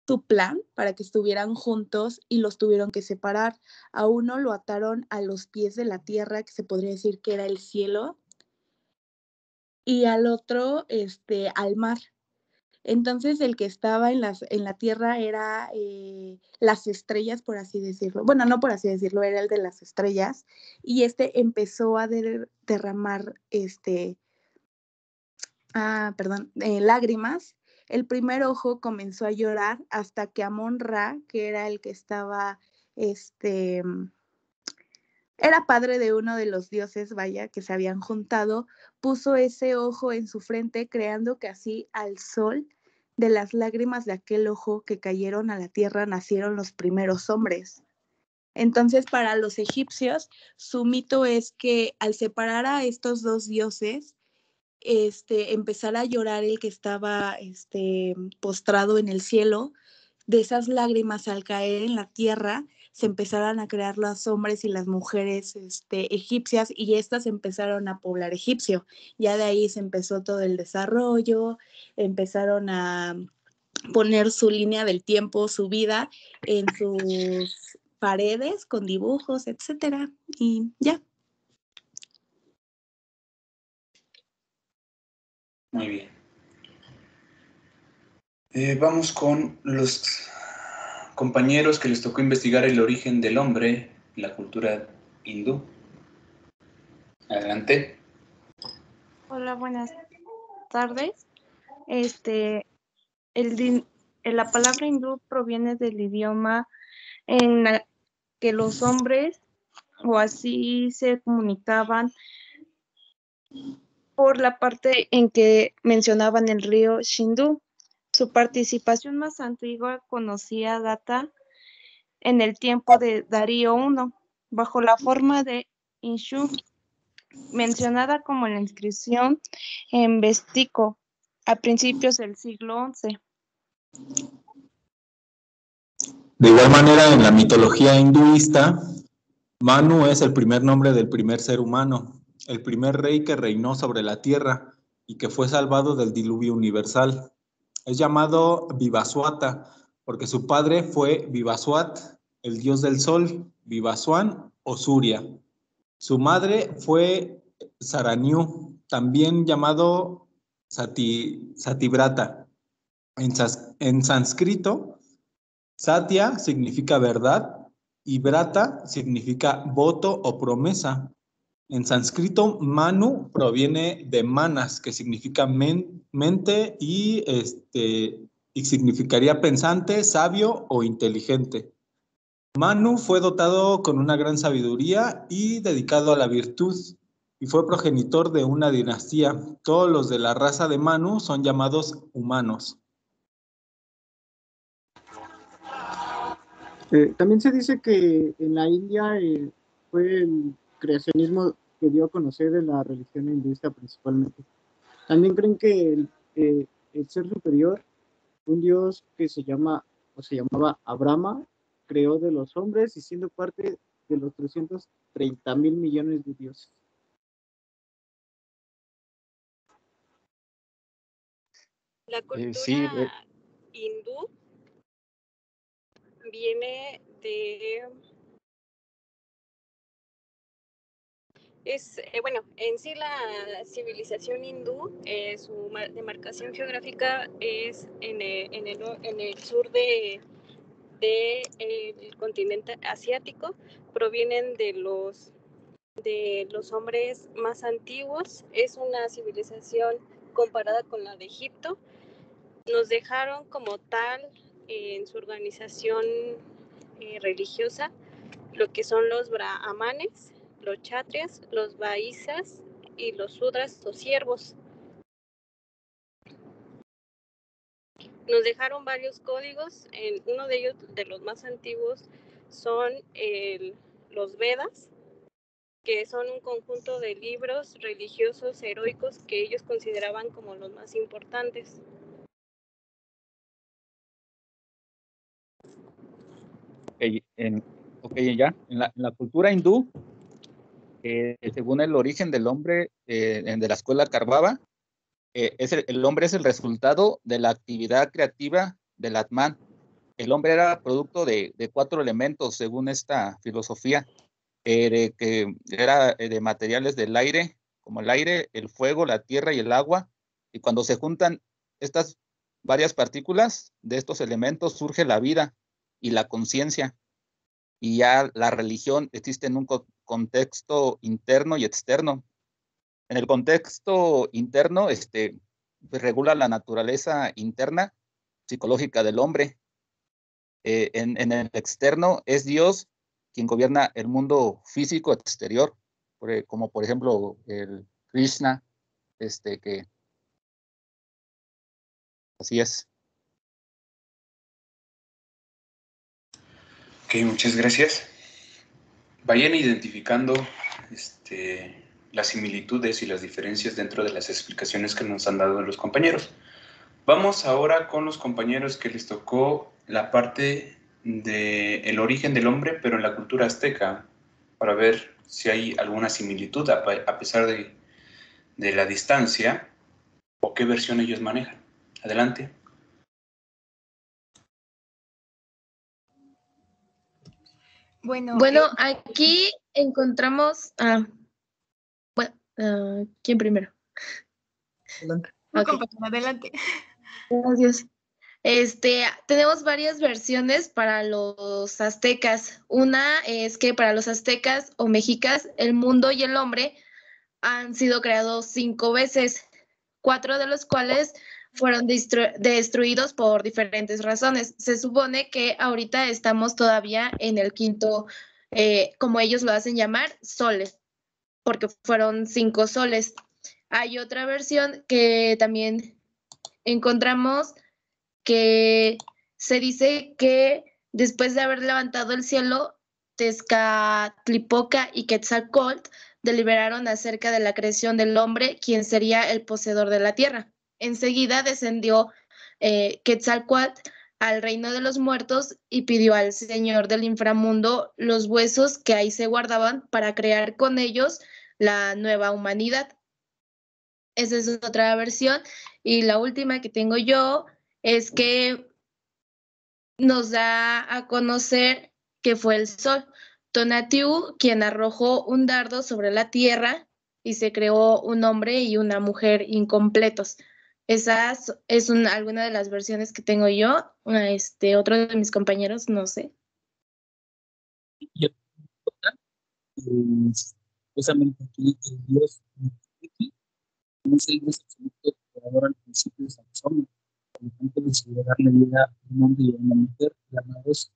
su plan para que estuvieran juntos y los tuvieron que separar. A uno lo ataron a los pies de la tierra, que se podría decir que era el cielo, y al otro al mar. Entonces el que estaba en la tierra era las estrellas, por así decirlo. Bueno, no por así decirlo, era el de las estrellas. Y empezó a derramar lágrimas. El primer ojo comenzó a llorar hasta que Amon-Ra, que era el que estaba, era padre de uno de los dioses, vaya, que se habían juntado, puso ese ojo en su frente, creando que así al sol, de las lágrimas de aquel ojo que cayeron a la tierra, nacieron los primeros hombres. Entonces, para los egipcios, su mito es que al separar a estos dos dioses, empezar a llorar el que estaba postrado en el cielo, de esas lágrimas al caer en la tierra, se empezaron a crear los hombres y las mujeres egipcias, y estas empezaron a poblar Egipcio. Ya de ahí se empezó todo el desarrollo, empezaron a poner su línea del tiempo, su vida en sus paredes con dibujos, etcétera, y ya. Muy bien. Vamos con los compañeros que les tocó investigar el origen del hombre, la cultura hindú. Adelante. Hola, buenas tardes. La palabra hindú proviene del idioma en la que los hombres o así se comunicaban por la parte en que mencionaban el río Sindhu. Su participación más antigua conocida data en el tiempo de Darío I, bajo la forma de Inshu, mencionada como la inscripción en Véstico a principios del siglo XI. De igual manera, en la mitología hinduista, Manu es el primer nombre del primer ser humano, el primer rey que reinó sobre la tierra y que fue salvado del diluvio universal. Es llamado Vivaswata porque su padre fue Vivaswat, el dios del sol, Vivaswan o Surya. Su madre fue Saranyu, también llamado Sativrata. En sánscrito, Satya significa verdad y Vrata significa voto o promesa. En sánscrito, Manu proviene de manas, que significa mente y significaría pensante, sabio o inteligente. Manu fue dotado con una gran sabiduría y dedicado a la virtud, y fue progenitor de una dinastía. Todos los de la raza de Manu son llamados humanos. También se dice que en la India fue el creacionismo que dio a conocer en la religión hinduista principalmente. También creen que el ser superior, un dios que se llamaba Abrahma, creó de los hombres y siendo parte de los 330,000 millones de dioses. La cultura hindú viene de... en sí la civilización hindú, su demarcación geográfica es en el sur del continente asiático. Provienen de los hombres más antiguos. Es una civilización comparada con la de Egipto. Nos dejaron como tal en su organización religiosa lo que son los brahmanes, los kshatriyas, los vaishyas y los sudras o siervos. Nos dejaron varios códigos. Uno de ellos, de los más antiguos, son los Vedas, que son un conjunto de libros religiosos heroicos que ellos consideraban como los más importantes. En la cultura hindú, según el origen del hombre, de la escuela Karvava, el hombre es el resultado de la actividad creativa del Atman, el hombre era producto de 4 elementos, según esta filosofía, que era de materiales del aire, como el aire, el fuego, la tierra y el agua, y cuando se juntan estas varias partículas de estos elementos surge la vida y la conciencia, y ya la religión existe en un contexto interno y externo. En el contexto interno, pues, regula la naturaleza interna psicológica del hombre. En el externo es Dios quien gobierna el mundo físico exterior, como por ejemplo el Krishna, que así es. Ok, muchas gracias. Vayan identificando las similitudes y las diferencias dentro de las explicaciones que nos han dado los compañeros. Vamos ahora con los compañeros que les tocó la parte del origen del hombre, pero en la cultura azteca, para ver si hay alguna similitud a pesar de la distancia o qué versión ellos manejan. Adelante. Bueno, Aquí encontramos ¿quién primero? okay. Adelante. Gracias. Tenemos varias versiones para los aztecas. Una es que para los aztecas o mexicas, el mundo y el hombre han sido creados 5 veces, 4 de los cuales fueron destruidos por diferentes razones. Se supone que ahorita estamos todavía en el quinto, como ellos lo hacen llamar, soles, porque fueron 5 soles. Hay otra versión que también encontramos que se dice que después de haber levantado el cielo, Tezcatlipoca y Quetzalcóatl deliberaron acerca de la creación del hombre, quien sería el poseedor de la tierra. Enseguida descendió Quetzalcóatl al reino de los muertos y pidió al señor del inframundo los huesos que ahí se guardaban para crear con ellos la nueva humanidad. Esa es otra versión. Y la última que tengo yo es que nos da a conocer que fue el sol, Tonatiuh, quien arrojó un dardo sobre la tierra y se creó un hombre y una mujer incompletos. Esa es alguna de las versiones que tengo yo. Otro de mis compañeros, no sé. Y justamente aquí el Dios es el Dios absoluto creador al principio de los hombres. Por lo tanto, decidió darle vida a un hombre y a una mujer llamados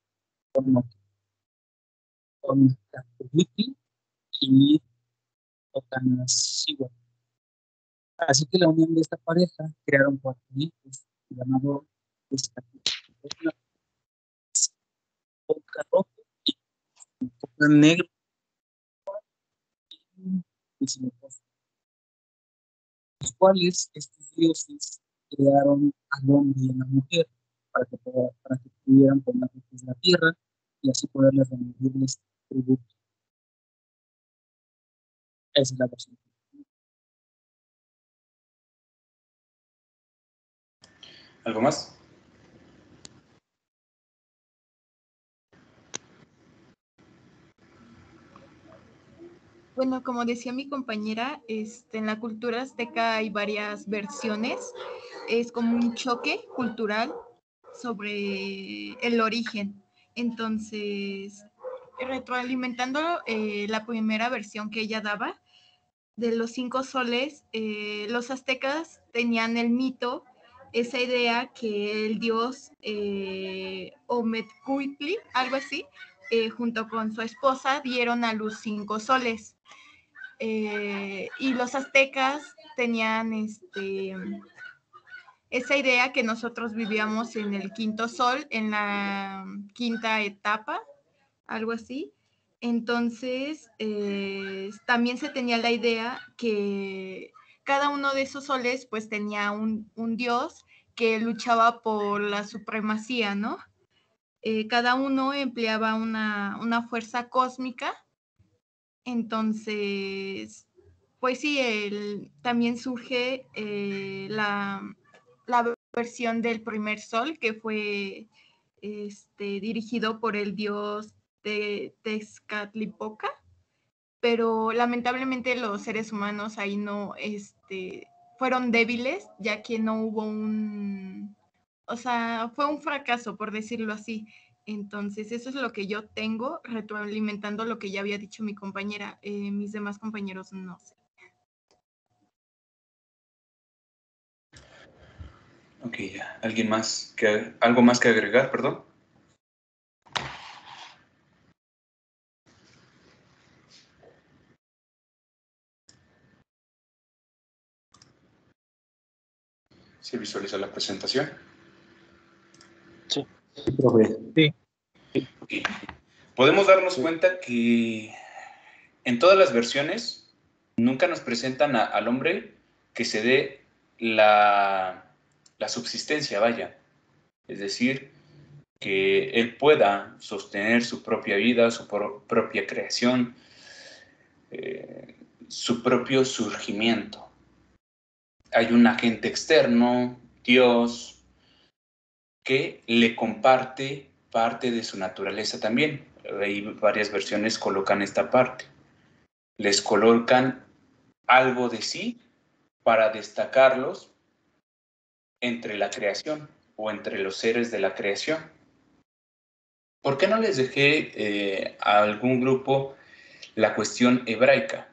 Tonatiuh y Otanasiwa. Así que la unión de esta pareja crearon 4 hijos, llamados Poca rojo y Poca negro, los cuales estos dioses crearon al hombre y a la mujer para que pudieran tomar la tierra y así poderles rendirles tributo. Esa es la versión. ¿Algo más? Bueno, como decía mi compañera, en la cultura azteca hay varias versiones. Es como un choque cultural sobre el origen. Entonces, retroalimentando la primera versión que ella daba de los 5 soles, los aztecas tenían el mito, esa idea que el dios Ometcuitli, algo así, junto con su esposa dieron a luz 5 soles. Y los aztecas tenían esa idea que nosotros vivíamos en el quinto sol, en la quinta etapa, algo así. Entonces, también se tenía la idea que cada uno de esos soles pues tenía un dios que luchaba por la supremacía, ¿no? Cada uno empleaba una fuerza cósmica. Entonces, pues sí, también surge la versión del primer sol, que fue dirigido por el dios de Tezcatlipoca, pero lamentablemente los seres humanos ahí no fueron débiles, ya que no hubo fue un fracaso, por decirlo así. Entonces, eso es lo que yo tengo, retroalimentando lo que ya había dicho mi compañera. Mis demás compañeros no sé. Ok, ya. ¿Alguien más? ¿Algo más que agregar, perdón? ¿Se visualiza la presentación? Sí. Sí. Okay. Podemos darnos cuenta que en todas las versiones nunca nos presentan al hombre que se dé la subsistencia, vaya. Es decir, que él pueda sostener su propia vida, su propia creación, su propio surgimiento. Hay un agente externo, Dios, que le comparte parte de su naturaleza también. Hay varias versiones colocan esta parte. Les colocan algo de sí para destacarlos entre la creación o entre los seres de la creación. ¿Por qué no les dejé a algún grupo la cuestión hebraica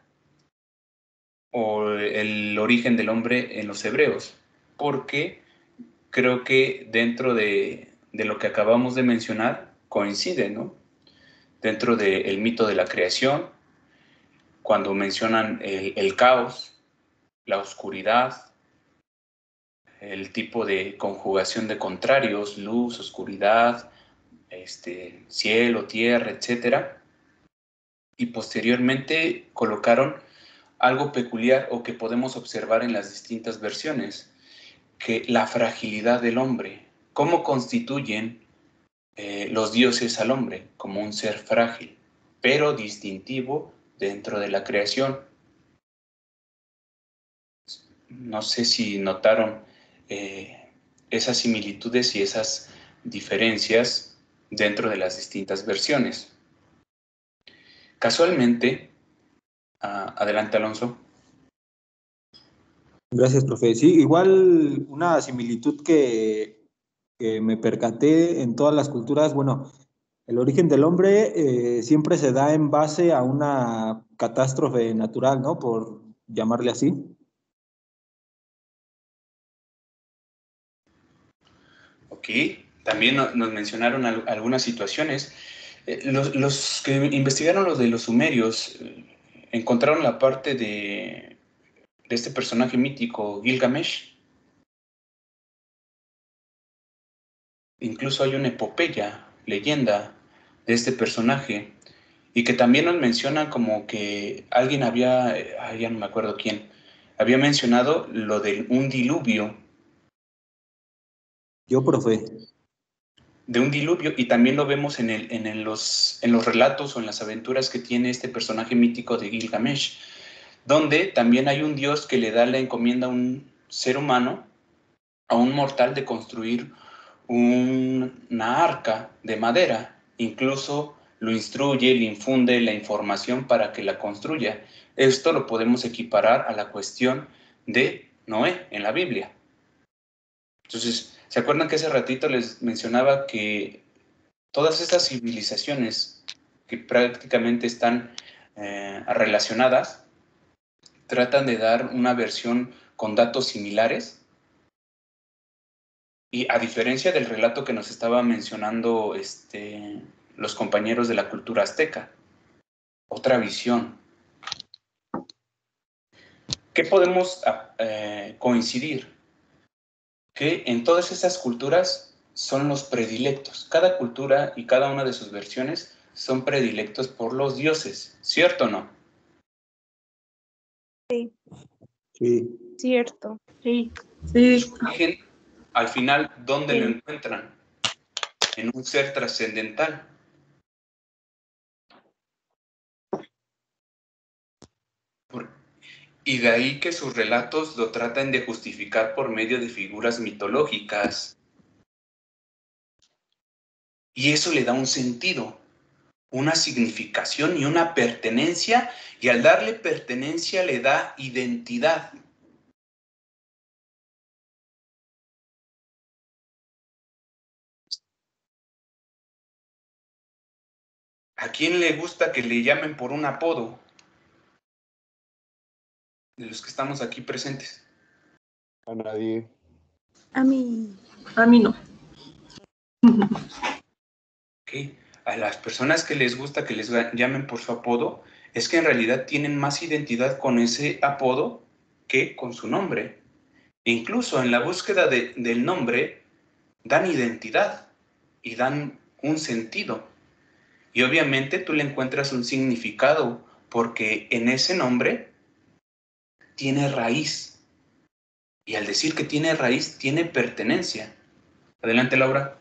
o el origen del hombre en los hebreos? Porque creo que dentro de lo que acabamos de mencionar coincide, ¿no? Dentro del mito de la creación, cuando mencionan el caos, la oscuridad, el tipo de conjugación de contrarios, luz, oscuridad, cielo, tierra, etcétera, y posteriormente colocaron algo peculiar o que podemos observar en las distintas versiones, que la fragilidad del hombre, cómo constituyen los dioses al hombre como un ser frágil, pero distintivo dentro de la creación. No sé si notaron esas similitudes y esas diferencias dentro de las distintas versiones. Casualmente, adelante Alonso. Gracias, profe. Sí, igual una similitud que me percaté en todas las culturas, bueno, el origen del hombre siempre se da en base a una catástrofe natural, ¿no? Por llamarle así. Ok, también nos mencionaron algunas situaciones. Los que investigaron los de los sumerios encontraron la parte de este personaje mítico, Gilgamesh. Incluso hay una epopeya, leyenda de este personaje, y que también nos mencionan como que alguien había, ya no me acuerdo quién, había mencionado lo de un diluvio. Yo, profe. De un diluvio, y también lo vemos en los relatos o en las aventuras que tiene este personaje mítico de Gilgamesh, donde también hay un dios que le da la encomienda a un ser humano, a un mortal, de construir una arca de madera. Incluso lo instruye, le infunde la información para que la construya. Esto lo podemos equiparar a la cuestión de Noé en la Biblia. Entonces, ¿se acuerdan que hace ratito les mencionaba que todas estas civilizaciones que prácticamente están relacionadas tratan de dar una versión con datos similares? Y a diferencia del relato que nos estaba mencionando los compañeros de la cultura azteca, otra visión. ¿Qué podemos coincidir? Que en todas esas culturas son los predilectos. Cada cultura y cada una de sus versiones son predilectos por los dioses, ¿cierto o no? Sí. Sí. Cierto. Sí. Su origen, al final, ¿dónde lo encuentran? En un ser trascendental. Y de ahí que sus relatos lo tratan de justificar por medio de figuras mitológicas. Y eso le da un sentido, una significación y una pertenencia, y al darle pertenencia le da identidad. ¿A quién le gusta que le llamen por un apodo? De los que estamos aquí presentes. A nadie. A mí. A mí no. Okay. A las personas que les gusta que les llamen por su apodo, es que en realidad tienen más identidad con ese apodo que con su nombre. E incluso en la búsqueda del nombre, dan identidad y dan un sentido. Y obviamente tú le encuentras un significado, porque en ese nombre tiene raíz. Y al decir que tiene raíz, tiene pertenencia. Adelante, Laura.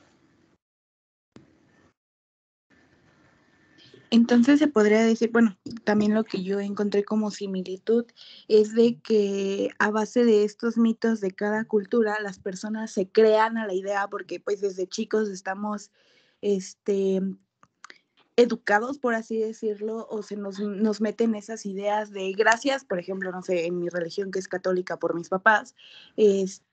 Entonces se podría decir, bueno, también lo que yo encontré como similitud es de que a base de estos mitos de cada cultura, las personas se crean a la idea porque pues desde chicos estamos educados, por así decirlo, o se nos meten esas ideas de gracias, por ejemplo, no sé, en mi religión que es católica por mis papás,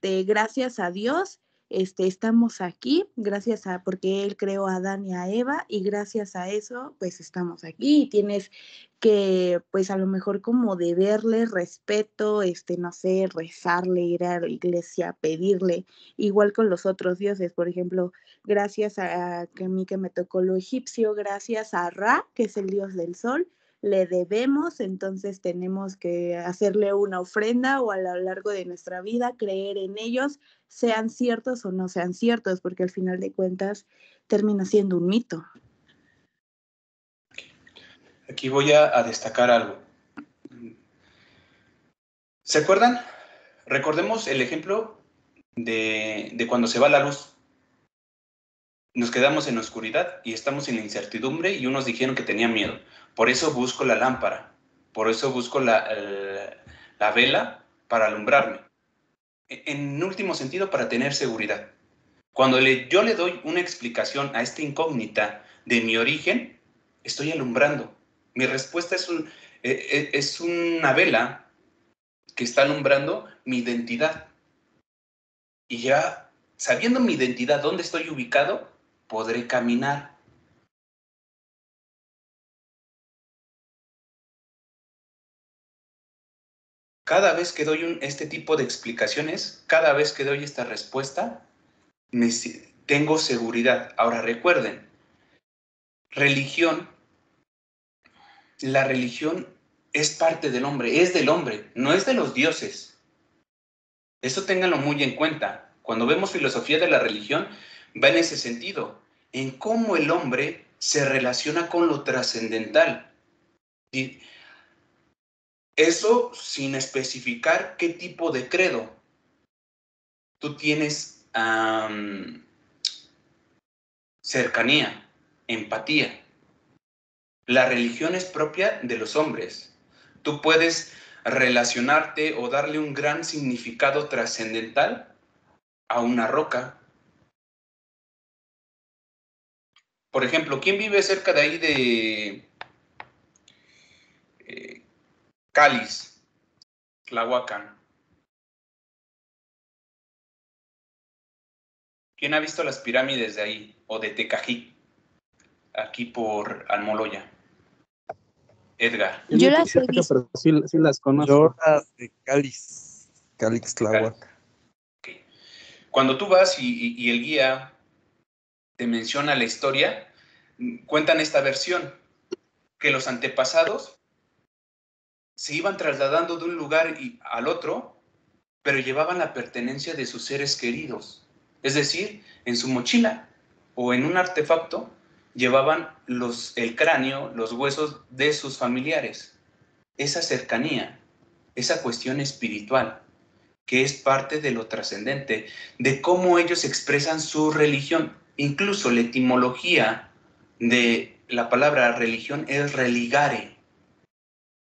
gracias a Dios, estamos aquí, gracias a, porque Él creó a Adán y a Eva, y gracias a eso, pues estamos aquí, y tienes que, pues a lo mejor como deberle respeto, no sé, rezarle, ir a la iglesia, pedirle, igual con los otros dioses, por ejemplo, gracias a que a mí que me tocó lo egipcio, gracias a Ra, que es el dios del sol, le debemos, entonces tenemos que hacerle una ofrenda o a lo largo de nuestra vida creer en ellos, sean ciertos o no sean ciertos, porque al final de cuentas termina siendo un mito. Aquí voy a destacar algo. ¿Se acuerdan? Recordemos el ejemplo de cuando se va la luz. Nos quedamos en la oscuridad y estamos en la incertidumbre y unos dijeron que tenían miedo. Por eso busco la lámpara, por eso busco la vela para alumbrarme. En último sentido, para tener seguridad. Cuando yo le doy una explicación a esta incógnita de mi origen, estoy alumbrando. Mi respuesta es una vela que está alumbrando mi identidad. Y ya, sabiendo mi identidad, dónde estoy ubicado, podré caminar. Cada vez que doy este tipo de explicaciones, cada vez que doy esta respuesta, tengo seguridad. Ahora recuerden, la religión es parte del hombre, es del hombre, no es de los dioses. Eso ténganlo muy en cuenta. Cuando vemos filosofía de la religión, va en ese sentido, en cómo el hombre se relaciona con lo trascendental. Y eso sin especificar qué tipo de credo. Tú tienes cercanía, empatía. La religión es propia de los hombres. Tú puedes relacionarte o darle un gran significado trascendental a una roca. Por ejemplo, ¿quién vive cerca de ahí de Cáliz, Tlahuacán? ¿Quién ha visto las pirámides de ahí? O de Tecají, aquí por Almoloya. Edgar. Yo las he visto. Pero sí las conozco. Yo las de Cáliz, Tláhuac. Okay. Cuando tú vas y el guía te menciona la historia, cuentan esta versión, que los antepasados se iban trasladando de un lugar al otro, pero llevaban la pertenencia de sus seres queridos. Es decir, en su mochila o en un artefacto llevaban el cráneo, los huesos de sus familiares. Esa cercanía, esa cuestión espiritual, que es parte de lo trascendente, de cómo ellos expresan su religión. Incluso la etimología de la palabra religión es religare,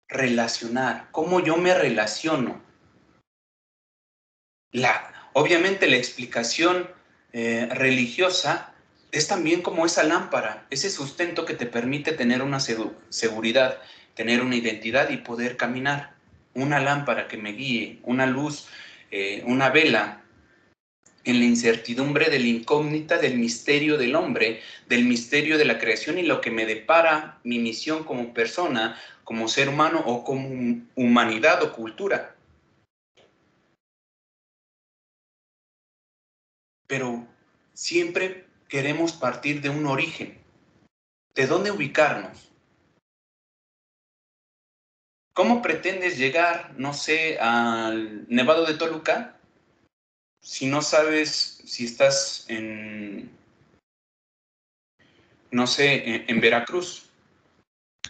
relacionar, cómo yo me relaciono. Obviamente la explicación religiosa es también como esa lámpara, ese sustento que te permite tener una seguridad, tener una identidad y poder caminar. Una lámpara que me guíe, una luz, una vela, en la incertidumbre de la incógnita del misterio del hombre, del misterio de la creación y lo que me depara mi misión como persona, como ser humano o como humanidad o cultura. Pero siempre queremos partir de un origen. ¿De dónde ubicarnos? ¿Cómo pretendes llegar, no sé, al Nevado de Toluca si no sabes si estás en, no sé, en Veracruz,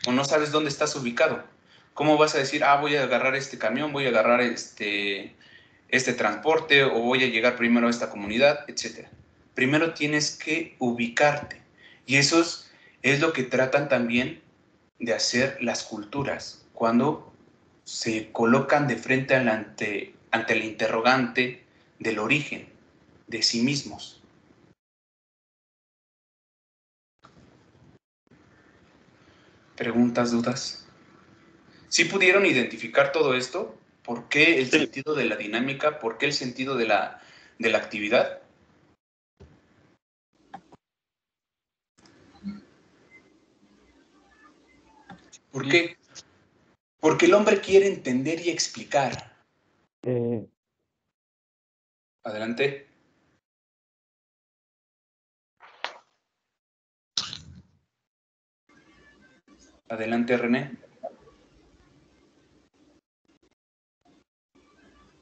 o no sabes dónde estás ubicado? ¿Cómo vas a decir, voy a agarrar este camión, voy a agarrar este transporte, o voy a llegar primero a esta comunidad, etcétera? Primero tienes que ubicarte. Y eso es lo que tratan también de hacer las culturas, cuando se colocan de frente ante el interrogante del origen de sí mismos. ¿Preguntas, dudas? ¿Sí pudieron identificar todo esto? ¿Por qué el sentido de la dinámica? ¿Por qué el sentido de la actividad? ¿Por qué? Porque el hombre quiere entender y explicar. Adelante. Adelante, René.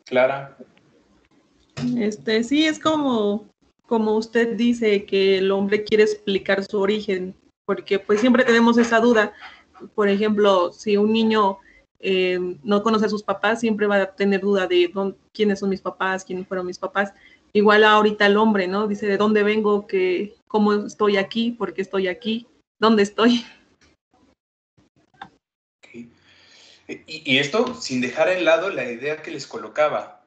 Clara. Sí, es como usted dice, que el hombre quiere explicar su origen, porque pues siempre tenemos esa duda. Por ejemplo, si un niño no conoce a sus papás, siempre va a tener duda de quiénes son mis papás, quiénes fueron mis papás. Igual ahorita el hombre, ¿no? Dice, ¿de dónde vengo? ¿Cómo estoy aquí? ¿Por qué estoy aquí? ¿Dónde estoy? Okay. Y esto sin dejar de lado la idea que les colocaba,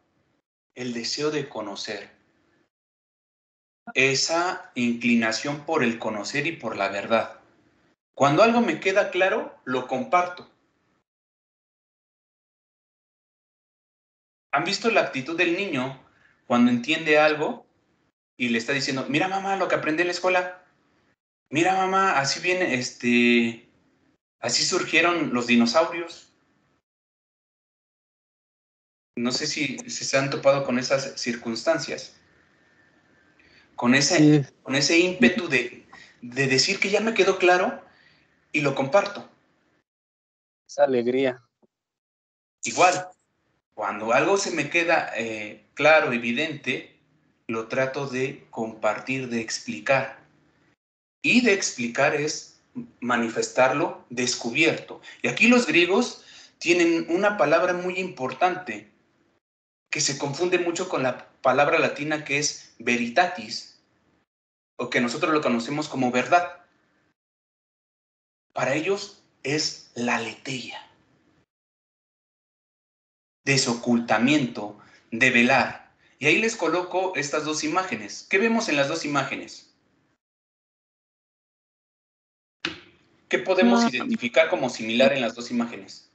el deseo de conocer. Esa inclinación por el conocer y por la verdad. Cuando algo me queda claro, lo comparto. ¿Han visto la actitud del niño cuando entiende algo y le está diciendo, mira mamá lo que aprendí en la escuela? Mira mamá, así viene, así surgieron los dinosaurios. No sé si se han topado con esas circunstancias. Con ese ímpetu de decir que ya me quedó claro y lo comparto. Esa alegría. Igual, cuando algo se me queda claro, evidente, lo trato de compartir, de explicar. Y de explicar es manifestarlo descubierto. Y aquí los griegos tienen una palabra muy importante que se confunde mucho con la palabra latina que es veritatis, o que nosotros lo conocemos como verdad. Para ellos es la aletheia. Desocultamiento, develar. Y ahí les coloco estas dos imágenes. ¿Qué vemos en las dos imágenes? ¿Qué podemos identificar como similar en las dos imágenes?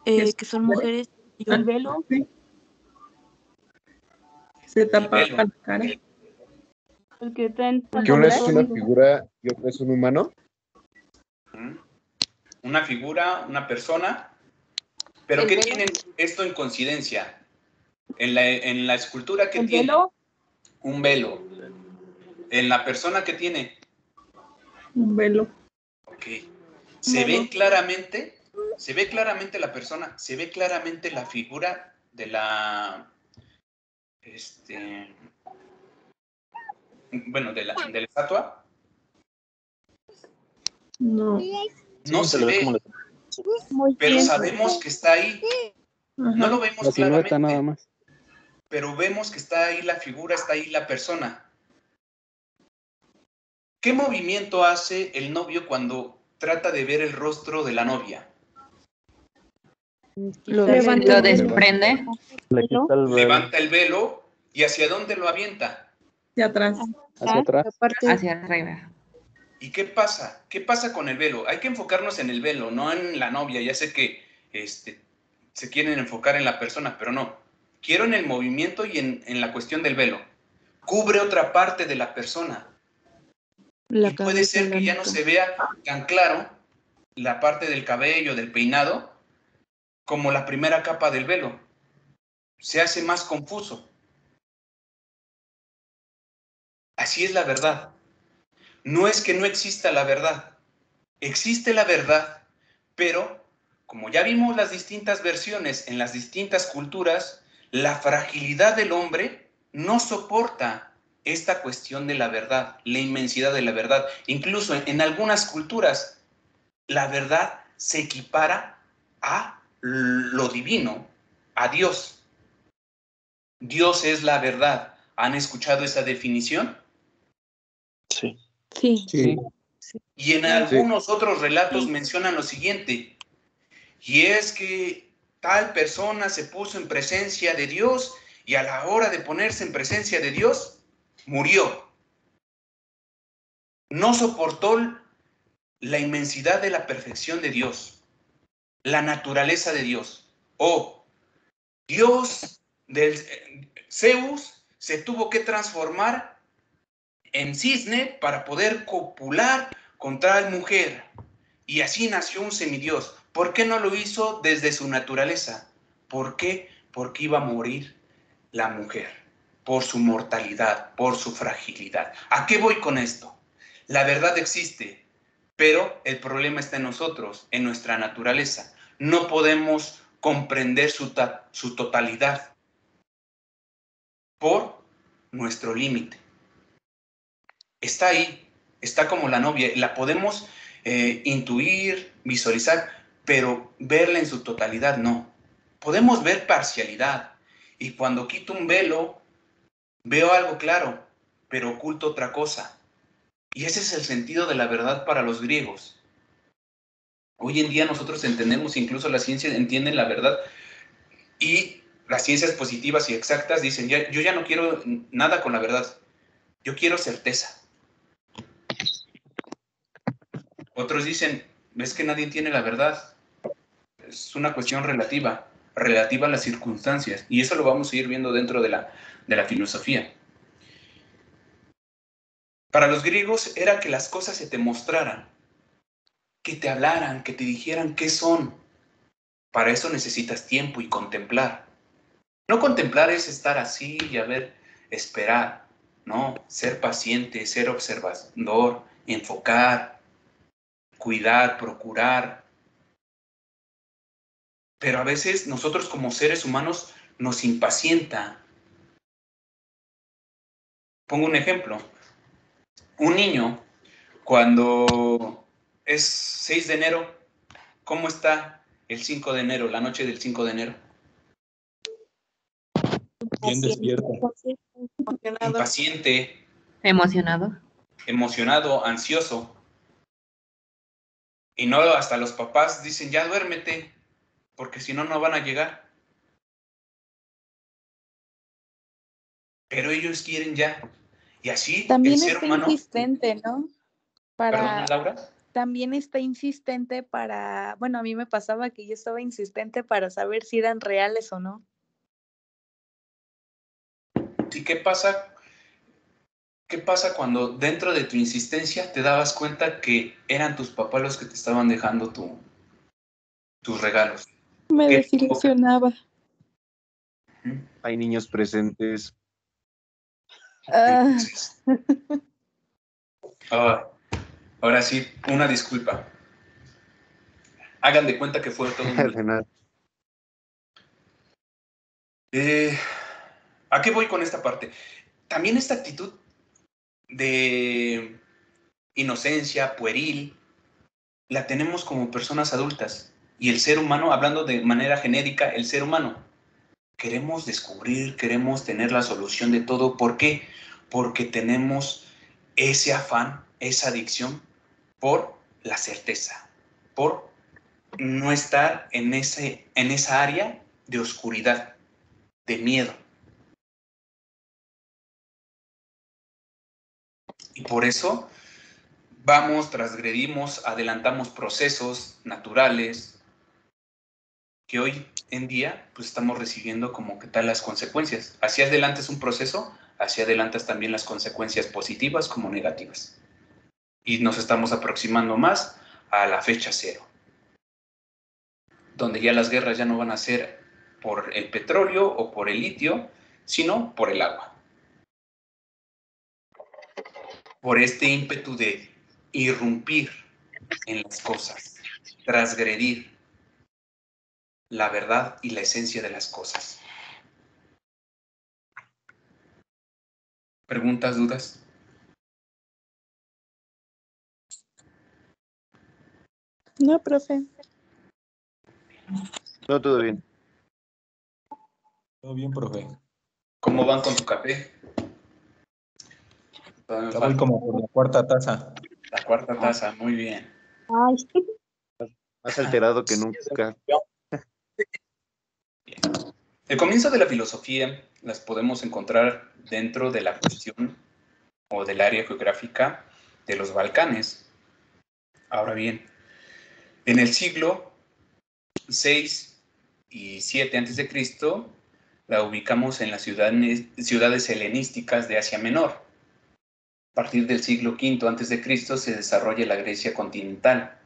Que son mujeres y un velo. Se tapa la cara. Porque Que una es una figura y otra es un humano. Una figura, una persona. ¿Pero qué tienen esto en coincidencia? En la escultura, ¿qué tiene? ¿Velo? Un velo. En la persona, ¿qué tiene? Un velo. Ok. Se ve claramente la persona, se ve claramente la figura de la... bueno, de la estatua. No. No se ve, pero sabemos que está ahí. No lo vemos la silueta claramente, nada más. pero vemos que está ahí la figura, está ahí la persona. ¿Qué movimiento hace el novio cuando trata de ver el rostro de la novia? Lo desprende. Levanta el velo. ¿Y hacia dónde lo avienta? Hacia atrás. Hacia atrás. Hacia arriba. ¿Y qué pasa? ¿Qué pasa con el velo? Hay que enfocarnos en el velo, no en la novia. Ya sé que se quieren enfocar en la persona, pero no. Quiero en el movimiento y en la cuestión del velo. Cubre otra parte de la persona. Y puede ser que ya no se vea tan claro la parte del cabello, del peinado, como la primera capa del velo. Se hace más confuso. Así es la verdad. No es que no exista la verdad. Existe la verdad, pero como ya vimos las distintas versiones en las distintas culturas, la fragilidad del hombre no soporta esta cuestión de la verdad, la inmensidad de la verdad. Incluso en algunas culturas, la verdad se equipara a lo divino, a Dios. Dios es la verdad. ¿Han escuchado esa definición? Sí. Sí. Y en algunos otros relatos mencionan lo siguiente, y es que tal persona se puso en presencia de Dios y a la hora de ponerse en presencia de Dios, murió. No soportó la inmensidad de la perfección de Dios, la naturaleza de Dios. O Dios del Zeus se tuvo que transformar en cisne para poder copular con tal mujer. Y así nació un semidios. ¿Por qué no lo hizo desde su naturaleza? ¿Por qué? Porque iba a morir la mujer, por su mortalidad, por su fragilidad. ¿A qué voy con esto? La verdad existe, pero el problema está en nosotros, en nuestra naturaleza. No podemos comprender su totalidad por nuestro límite. Está ahí, está como la novia, la podemos intuir, visualizar, pero verla en su totalidad no. Podemos ver parcialidad, y cuando quito un velo, veo algo claro, pero oculto otra cosa. Y ese es el sentido de la verdad para los griegos. Hoy en día nosotros entendemos, incluso la ciencia entiende la verdad, y las ciencias positivas y exactas dicen, yo ya no quiero nada con la verdad, yo quiero certeza. Otros dicen, ves que nadie tiene la verdad. Es una cuestión relativa a las circunstancias. Y eso lo vamos a ir viendo dentro de la filosofía. Para los griegos era que las cosas se te mostraran, que te hablaran, que te dijeran qué son. Para eso necesitas tiempo y contemplar. No contemplar es estar así y a ver, esperar. No, ser paciente, ser observador, enfocar, cuidar, procurar. Pero a veces nosotros como seres humanos nos impacienta. Pongo un ejemplo. Un niño, cuando es 6 de enero, ¿cómo está el 5 de enero, la noche del 5 de enero? Bien despierto. Impaciente. Emocionado. Ansioso. Y no, hasta los papás dicen, ya duérmete, porque si no, no van a llegar. Pero ellos quieren ya. Y así también el ser está humano... insistente, ¿no? ¿Perdón, Laura? También está insistente para, bueno, a mí me pasaba que yo estaba insistente para saber si eran reales o no. ¿Y qué pasa? ¿Qué pasa cuando dentro de tu insistencia te dabas cuenta que eran tus papás los que te estaban dejando tus regalos? Me desilusionaba. Hay niños presentes. Ahora sí, una disculpa. Hagan de cuenta que fue todo un... ¿A qué voy con esta parte? También esta actitud de inocencia, pueril, la tenemos como personas adultas. Y el ser humano, hablando de manera genérica, el ser humano, queremos descubrir, queremos tener la solución de todo. ¿Por qué? Porque tenemos ese afán, esa adicción por la certeza, por no estar en esa área de oscuridad, de miedo. Y por eso vamos, transgredimos, adelantamos procesos naturales que hoy en día pues estamos recibiendo como que tal las consecuencias. Hacia adelante es un proceso, hacia adelante también las consecuencias positivas como negativas. Y nos estamos aproximando más a la fecha cero, donde ya las guerras ya no van a ser por el petróleo o por el litio, sino por el agua. Por este ímpetu de irrumpir en las cosas, transgredir la verdad y la esencia de las cosas. ¿Preguntas, dudas? No, profe. No, todo bien. Todo bien, profe. ¿Cómo van con tu café? Ya voy como por la cuarta taza. La cuarta taza, muy bien. Más alterado que nunca. El comienzo de la filosofía las podemos encontrar dentro de la cuestión o del área geográfica de los Balcanes. Ahora bien, en el siglo VI y VII a.C., la ubicamos en las ciudades helenísticas de Asia Menor. A partir del siglo V a.C. se desarrolla la Grecia continental.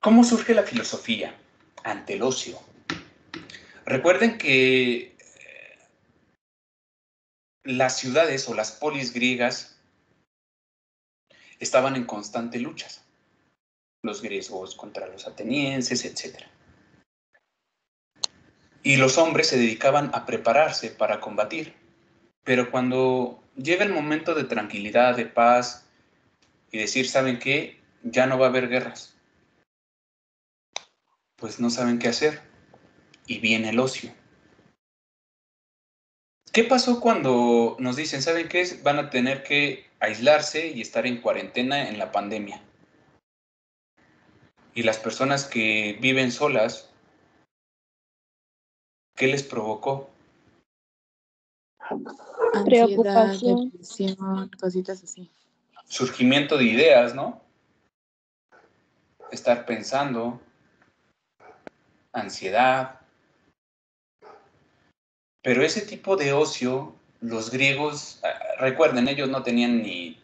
¿Cómo surge la filosofía? Ante el ocio. Recuerden que las ciudades o las polis griegas estaban en constante lucha. Los griegos contra los atenienses, etc. Y los hombres se dedicaban a prepararse para combatir. Pero cuando llega el momento de tranquilidad, de paz, y decir, ¿saben qué? Ya no va a haber guerras. Pues no saben qué hacer. Y viene el ocio. ¿Qué pasó cuando nos dicen, ¿saben qué? Van a tener que aislarse y estar en cuarentena en la pandemia? Y las personas que viven solas, ¿qué les provocó? Ansiedad, Preocupación. depresión, cositas así. Surgimiento de ideas, ¿no? Estar pensando, ansiedad. Pero ese tipo de ocio, los griegos, recuerden, ellos no tenían ni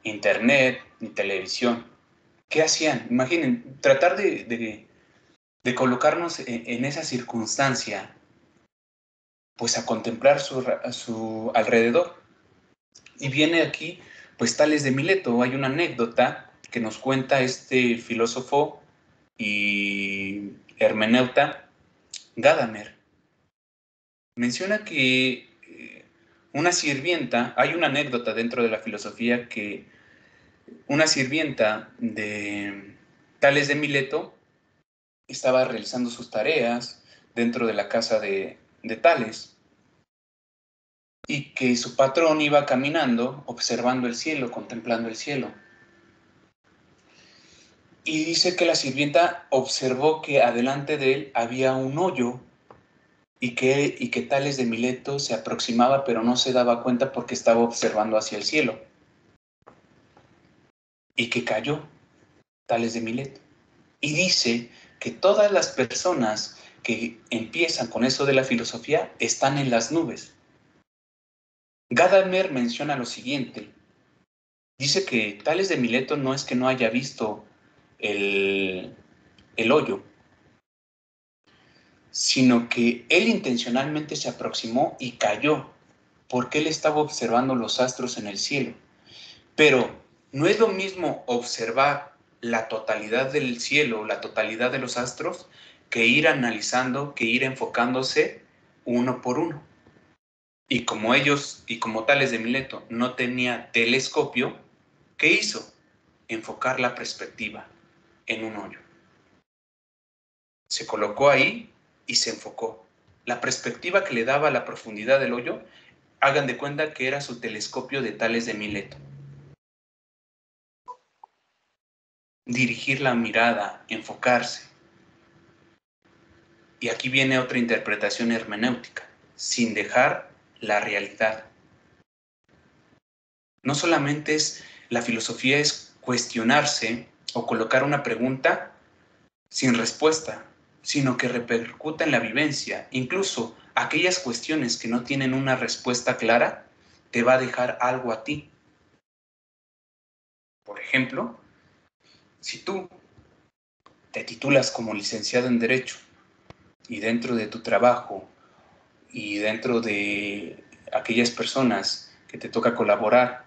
internet, ni televisión. ¿Qué hacían? Imaginen, tratar de colocarnos en esa circunstancia, pues a contemplar su alrededor. Y viene aquí, pues Tales de Mileto. Hay una anécdota que nos cuenta este filósofo y hermeneuta Gadamer. Menciona que una sirvienta, hay una anécdota dentro de la filosofía que una sirvienta de Tales de Mileto estaba realizando sus tareas dentro de la casa de Tales y que su patrón iba caminando, observando el cielo, contemplando el cielo. Y dice que la sirvienta observó que adelante de él había un hoyo y que Tales de Mileto se aproximaba, pero no se daba cuenta porque estaba observando hacia el cielo. Y que cayó Tales de Mileto. Y dice que todas las personas que empiezan con eso de la filosofía están en las nubes. Gadamer menciona lo siguiente. Dice que Tales de Mileto no es que no haya visto el hoyo, sino que él intencionalmente se aproximó y cayó, porque él estaba observando los astros en el cielo. Pero no es lo mismo observar la totalidad del cielo, la totalidad de los astros, que ir analizando, que ir enfocándose uno por uno. Y como ellos, y como Tales de Mileto, no tenía telescopio, ¿qué hizo? Enfocar la perspectiva en un hoyo. Se colocó ahí y se enfocó. La perspectiva que le daba la profundidad del hoyo, hagan de cuenta que era su telescopio de Tales de Mileto. Dirigir la mirada, enfocarse. Y aquí viene otra interpretación hermenéutica, sin dejar la realidad. No solamente la filosofía es cuestionarse o colocar una pregunta sin respuesta, sino que repercuta en la vivencia. Incluso aquellas cuestiones que no tienen una respuesta clara, te va a dejar algo a ti. Por ejemplo, si tú te titulas como licenciado en Derecho y dentro de tu trabajo y dentro de aquellas personas que te toca colaborar,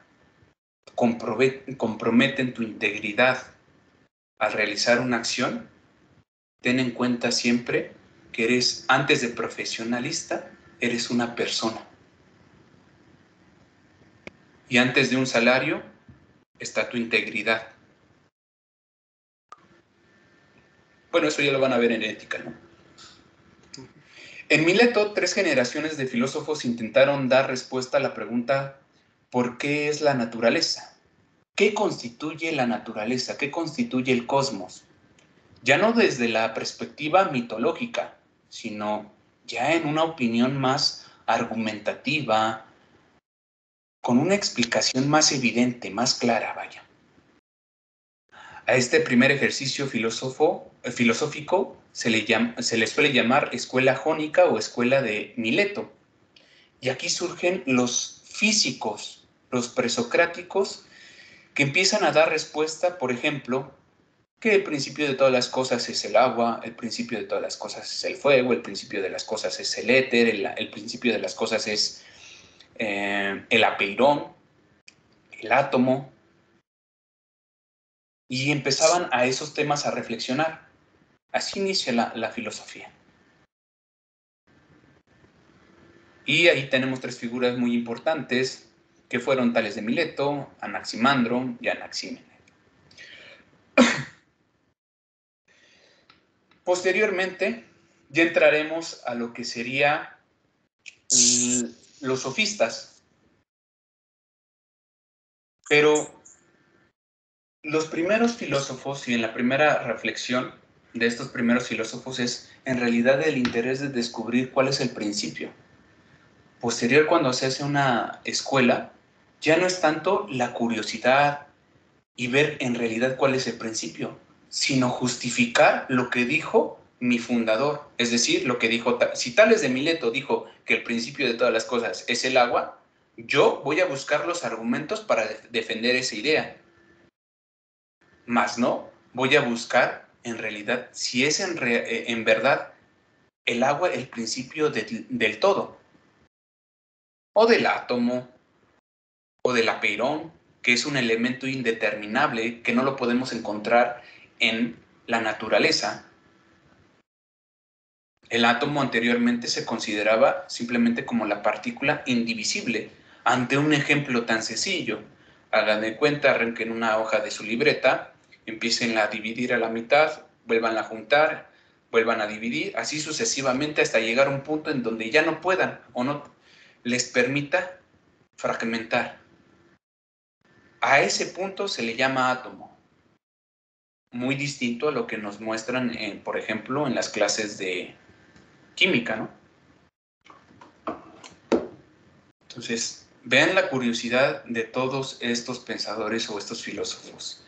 comprometen tu integridad al realizar una acción, ten en cuenta siempre que eres, antes de profesionalista, eres una persona. Y antes de un salario está tu integridad. Bueno, eso ya lo van a ver en ética, ¿no? En Mileto, 3 generaciones de filósofos intentaron dar respuesta a la pregunta ¿por qué es la naturaleza? ¿Qué constituye la naturaleza? ¿Qué constituye el cosmos? Ya no desde la perspectiva mitológica, sino ya en una opinión más argumentativa, con una explicación más evidente, más clara, vaya. A este primer ejercicio filosófico se le suele llamar escuela jónica o escuela de Mileto. Y aquí surgen los físicos, los presocráticos, que empiezan a dar respuesta, por ejemplo, que el principio de todas las cosas es el agua, el principio de todas las cosas es el fuego, el principio de las cosas es el éter, el principio de las cosas es el apeirón, el átomo, y empezaban a esos temas a reflexionar. Así inicia la filosofía. Y ahí tenemos 3 figuras muy importantes que fueron Tales de Mileto, Anaximandro y Anaxímenes. Posteriormente, ya entraremos a lo que sería los sofistas. Pero los primeros filósofos y en la primera reflexión de estos primeros filósofos es en realidad el interés de descubrir cuál es el principio. Posterior, cuando se hace una escuela, ya no es tanto la curiosidad y ver en realidad cuál es el principio, sino justificar lo que dijo mi fundador. Es decir, lo que dijo, si Tales de Mileto dijo que el principio de todas las cosas es el agua, yo voy a buscar los argumentos para defender esa idea. Más no, voy a buscar en realidad si es en verdad el agua el principio del todo, o del átomo, o del apeirón, que es un elemento indeterminable que no lo podemos encontrar en la naturaleza. El átomo anteriormente se consideraba simplemente como la partícula indivisible. Ante un ejemplo tan sencillo, hagan de cuenta, arranquen una hoja de su libreta, empiecen a dividir a la mitad, vuelvan a juntar, vuelvan a dividir, así sucesivamente hasta llegar a un punto en donde ya no puedan o no les permita fragmentar. A ese punto se le llama átomo. Muy distinto a lo que nos muestran, por ejemplo, en las clases de química, ¿no? Entonces, vean la curiosidad de todos estos pensadores o estos filósofos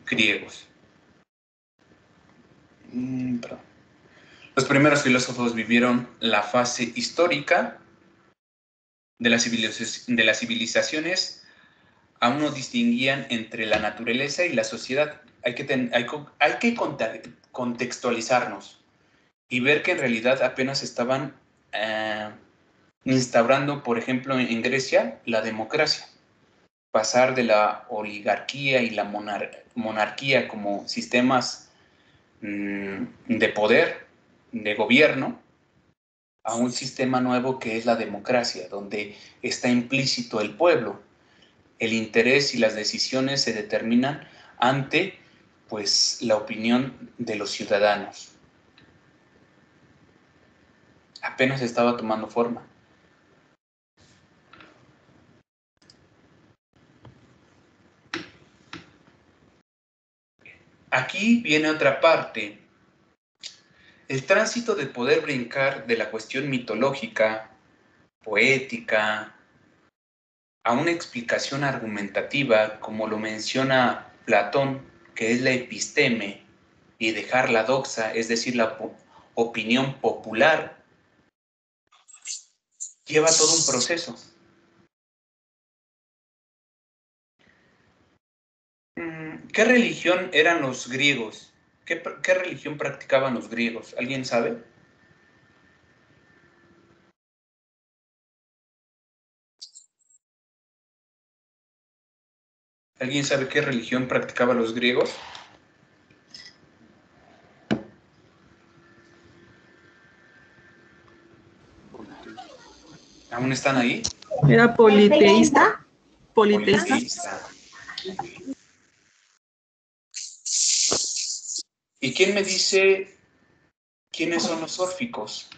griegos. Perdón. Los primeros filósofos vivieron la fase histórica de las civilizaciones. Aún no distinguían entre la naturaleza y la sociedad. Hay que contextualizarnos y ver que en realidad apenas estaban instaurando, por ejemplo, en Grecia, la democracia. Pasar de la oligarquía y la monarquía como sistemas de poder, de gobierno, a un sistema nuevo que es la democracia, donde está implícito el pueblo. El interés y las decisiones se determinan ante, pues, la opinión de los ciudadanos. Apenas estaba tomando forma. Aquí viene otra parte. El tránsito de poder brincar de la cuestión mitológica, poética, a una explicación argumentativa, como lo menciona Platón, que es la episteme, y dejar la doxa, es decir, la opinión popular, lleva todo un proceso. ¿Qué religión eran los griegos? ¿Qué religión practicaban los griegos? ¿Alguien sabe? ¿Alguien sabe qué religión practicaban los griegos? ¿Aún están ahí? ¿Era politeísta? ¿Politeísta? Politeísta. ¿Y quién me dice quiénes son los órficos?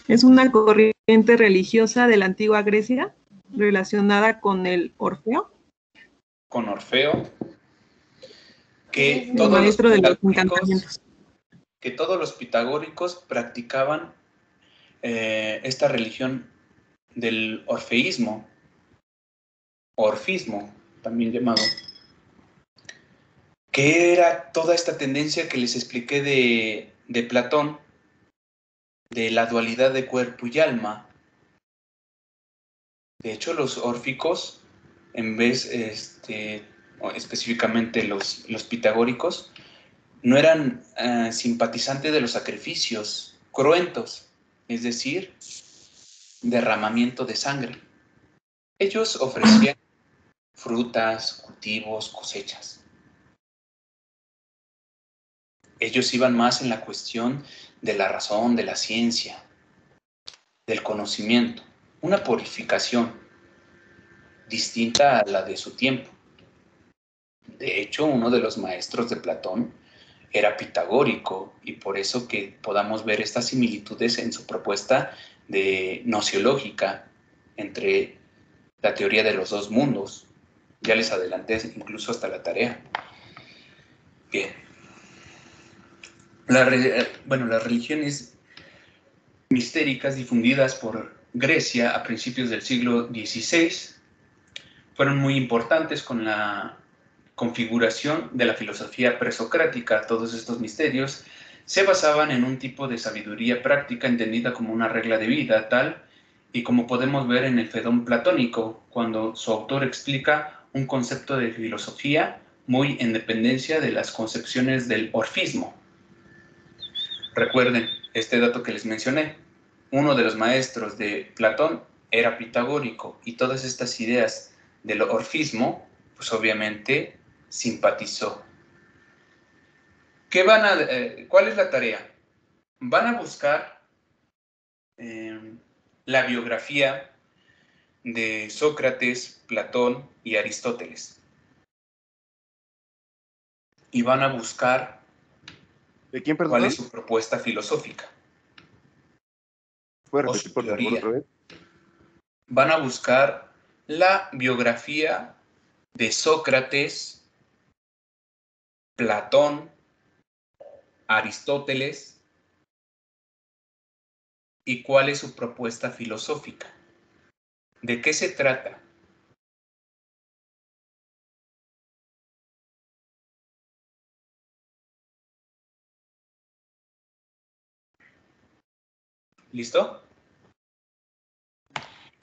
Es una corriente religiosa de la antigua Grecia relacionada con el Orfeo. Con Orfeo. Que El maestro de los encantamientos. Que todos los pitagóricos practicaban esta religión del orfeísmo, orfismo, también llamado, que era toda esta tendencia que les expliqué de Platón, de la dualidad de cuerpo y alma. De hecho, los órficos, en vez, o específicamente los pitagóricos, no eran simpatizantes de los sacrificios cruentos, es decir, derramamiento de sangre. Ellos ofrecían frutas, cultivos, cosechas. Ellos iban más en la cuestión de la razón, de la ciencia, del conocimiento, una purificación distinta a la de su tiempo. De hecho, uno de los maestros de Platón era pitagórico, y por eso que podamos ver estas similitudes en su propuesta de nociológica entre la teoría de los dos mundos. Ya les adelanté incluso hasta la tarea. Bien. Las religiones mistéricas difundidas por Grecia a principios del siglo XVI fueron muy importantes con la configuración de la filosofía presocrática. Todos estos misterios se basaban en un tipo de sabiduría práctica entendida como una regla de vida, tal y como podemos ver en el Fedón platónico, cuando su autor explica un concepto de filosofía muy en dependencia de las concepciones del orfismo. Recuerden este dato que les mencioné. Uno de los maestros de Platón era pitagórico, y todas estas ideas del orfismo, pues obviamente simpatizó. ¿Cuál es la tarea? Van a buscar la biografía de Sócrates, Platón y Aristóteles. Y van a buscar ¿de quién, perdón? cuál es su propuesta filosófica. ¿Puede O repetir, su por favor, teoría. otra vez? Van a buscar la biografía de Sócrates, Platón, Aristóteles, y cuál es su propuesta filosófica. ¿De qué se trata? ¿Listo?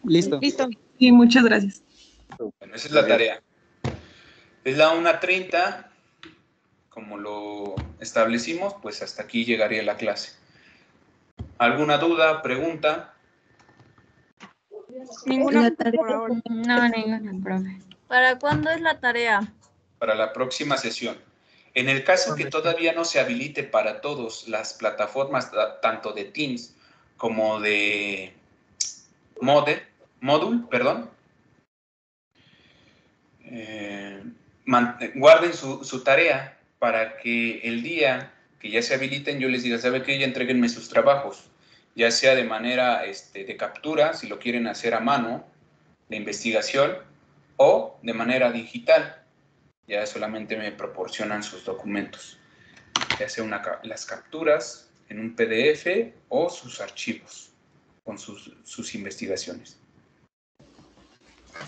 Listo. Listo. Sí, muchas gracias. Bueno, esa es la tarea. Es la 1:30, como lo establecimos, pues hasta aquí llegaría la clase. ¿Alguna duda, pregunta? Ninguna La tarea- por ahora. No, ninguna, profe. ¿Para cuándo es la tarea? Para la próxima sesión. En el caso que todavía no se habilite para todos las plataformas, tanto de Teams como de Moodle, guarden su tarea para que el día que ya se habiliten yo les diga, ¿sabe qué? Ya entréguenme sus trabajos, ya sea de manera de captura, si lo quieren hacer a mano, de investigación, o de manera digital. Ya solamente me proporcionan sus documentos, ya sea las capturas en un PDF o sus archivos con sus investigaciones.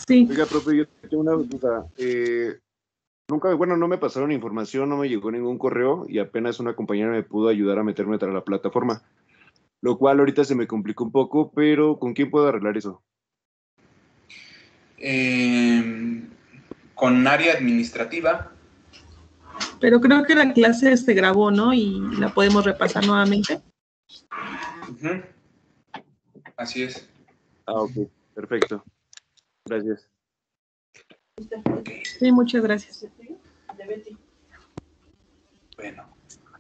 Sí. Oiga, profe, yo tengo una duda. No me pasaron información, no me llegó ningún correo y apenas una compañera me pudo ayudar a meterme tras la plataforma. Lo cual ahorita se me complicó un poco, pero ¿con quién puedo arreglar eso? Con área administrativa. Pero creo que la clase se grabó, ¿no? Y la podemos repasar nuevamente. Uh-huh. Así es. Ok, perfecto. Gracias. Sí, muchas gracias. Bueno,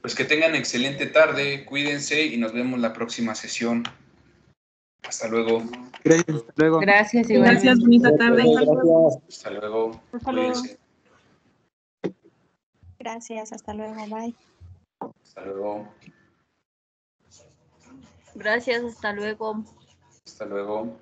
pues que tengan excelente tarde, cuídense y nos vemos la próxima sesión. Hasta luego. Gracias, hasta luego. Gracias, Gracias, bonita tarde. Hasta luego. Hasta luego. Cuídense. Gracias, hasta luego, bye. Hasta luego. Gracias, hasta luego. Hasta luego.